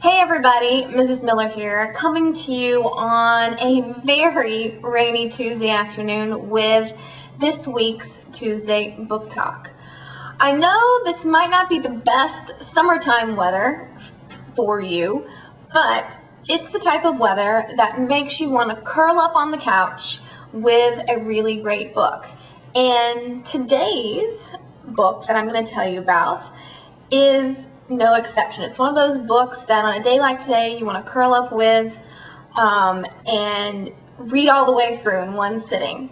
Hey everybody, Mrs. Miller here, coming to you on a very rainy Tuesday afternoon with this week's Tuesday Book Talk. I know this might not be the best summertime weather for you, but it's the type of weather that makes you want to curl up on the couch with a really great book. And today's book that I'm going to tell you about is no exception. It's one of those books that on a day like today you want to curl up with and read all the way through in one sitting.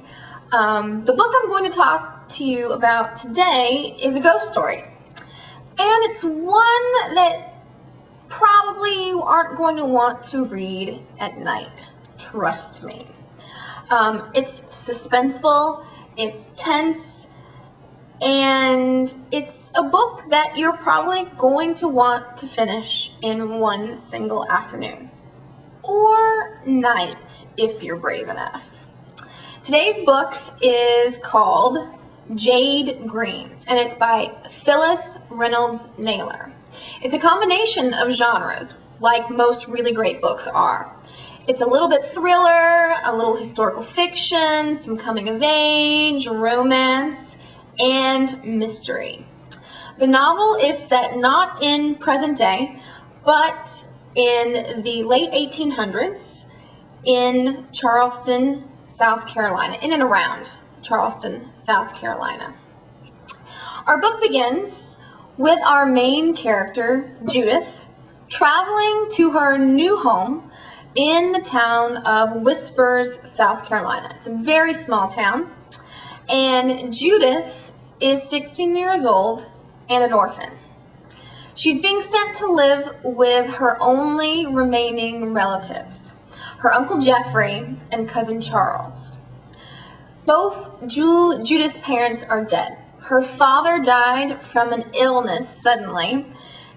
The book I'm going to talk to you about today is a ghost story, and it's one that probably you aren't going to want to read at night. Trust me. It's suspenseful, it's tense, and it's a book that you're probably going to want to finish in one single afternoon or night if you're brave enough. Today's book is called Jade Green, and it's by Phyllis, Reynolds, Naylor. It's a combination of genres, like most really great books are. It's a little bit thriller, a little historical fiction, some coming of age, romance, and mystery. The novel is set not in present day, but in the late 1800s in Charleston, South Carolina, in and around Charleston, South Carolina. Our book begins with our main character, Judith, traveling to her new home in the town of Whispers, South Carolina. It's a very small town, and Judith is 16 years old and an orphan. She's being sent to live with her only remaining relatives, her Uncle Jeffrey and cousin Charles. Both Judith's parents are dead. Her father died from an illness suddenly,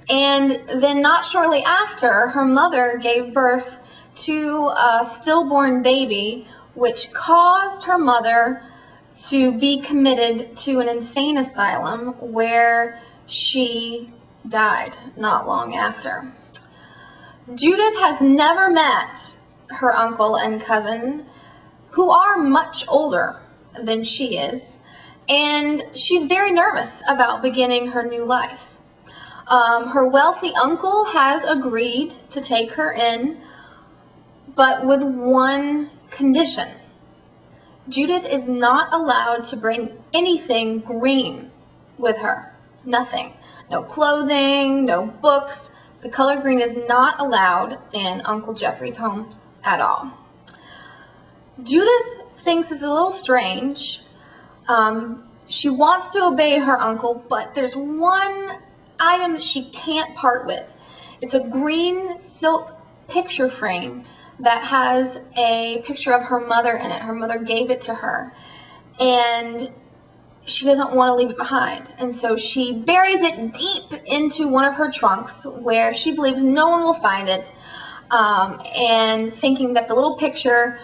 and then not shortly after, her mother gave birth to a stillborn baby, which caused her mother to be committed to an insane asylum where she died not long after. Judith has never met her uncle and cousin, who are much older than she is, and she's very nervous about beginning her new life. Her wealthy uncle has agreed to take her in, but with one condition. Judith is not allowed to bring anything green with her. Nothing. No clothing, no books. The color green is not allowed in Uncle Jeffrey's home at all. Judith thinks it's a little strange. She wants to obey her uncle, but there's one item that she can't part with. It's a green silk picture frame that has a picture of her mother in it. Her mother gave it to her, and she doesn't want to leave it behind. And so she buries it deep into one of her trunks where she believes no one will find it, and thinking that the little picture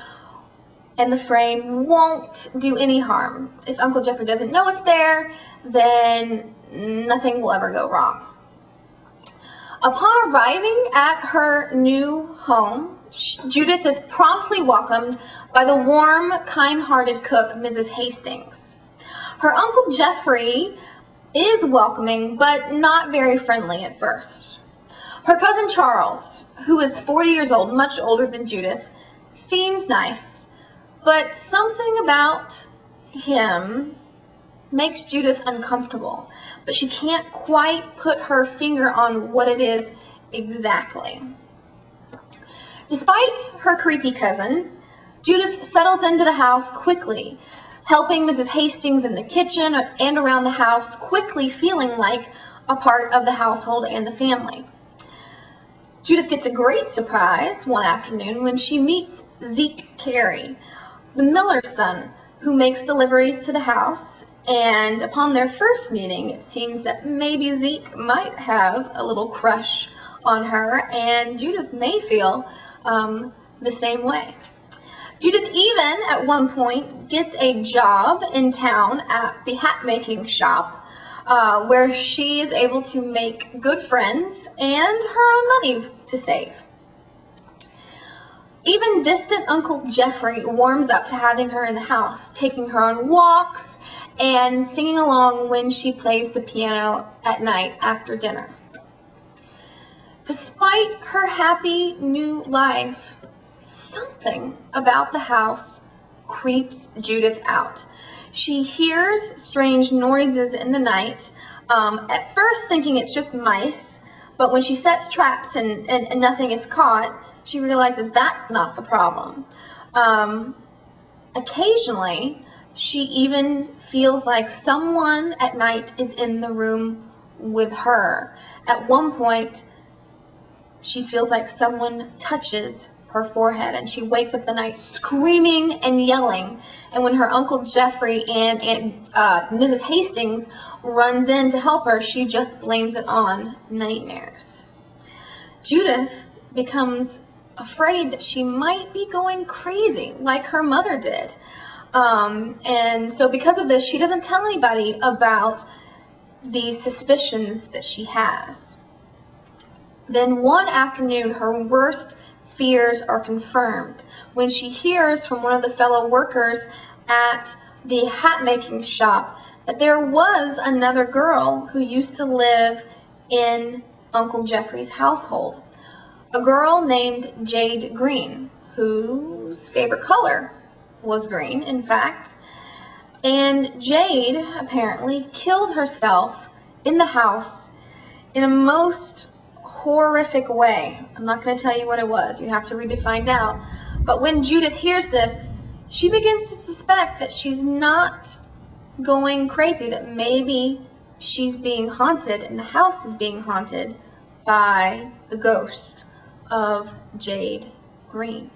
and the frame won't do any harm. If Uncle Jeffrey doesn't know it's there, then nothing will ever go wrong. Upon arriving at her new home, Judith is promptly welcomed by the warm, kind-hearted cook, Mrs. Hastings. Her Uncle Jeffrey is welcoming, but not very friendly at first. Her cousin Charles, who is 40 years old, much older than Judith, seems nice, but something about him makes Judith uncomfortable, but she can't quite put her finger on what it is exactly. Despite her creepy cousin, Judith settles into the house quickly, helping Mrs. Hastings in the kitchen and around the house, quickly feeling like a part of the household and the family. Judith gets a great surprise one afternoon when she meets Zeke Carey, the miller's son, who makes deliveries to the house, and upon their first meeting, it seems that maybe Zeke might have a little crush on her, and Judith may feel the same way. Judith even, at one point, gets a job in town at the hat-making shop, where she is able to make good friends and her own money to save. Even distant Uncle Jeffrey warms up to having her in the house, taking her on walks and singing along when she plays the piano at night after dinner. Despite her happy new life, something about the house creeps Judith out. She hears strange noises in the night, at first thinking it's just mice, but when she sets traps and nothing is caught, she realizes that's not the problem. Occasionally, she even feels like someone at night is in the room with her. At one point, she feels like someone touches her forehead, and she wakes up the night screaming and yelling. And when her Uncle Jeffrey and Mrs. Hastings runs in to help her, she just blames it on nightmares. Judith becomes afraid that she might be going crazy like her mother did. And so because of this, she doesn't tell anybody about these suspicions that she has. Then one afternoon, her worst fears are confirmed when she hears from one of the fellow workers at the hat making shop that there was another girl who used to live in Uncle Jeffrey's household. A girl named Jade Green, whose favorite color was green, in fact. And Jade apparently killed herself in the house in a most horrific way. I'm not going to tell you what it was. You have to read to find out. But when Judith hears this, she begins to suspect that she's not going crazy, that maybe she's being haunted and the house is being haunted by the ghost of Jade Green.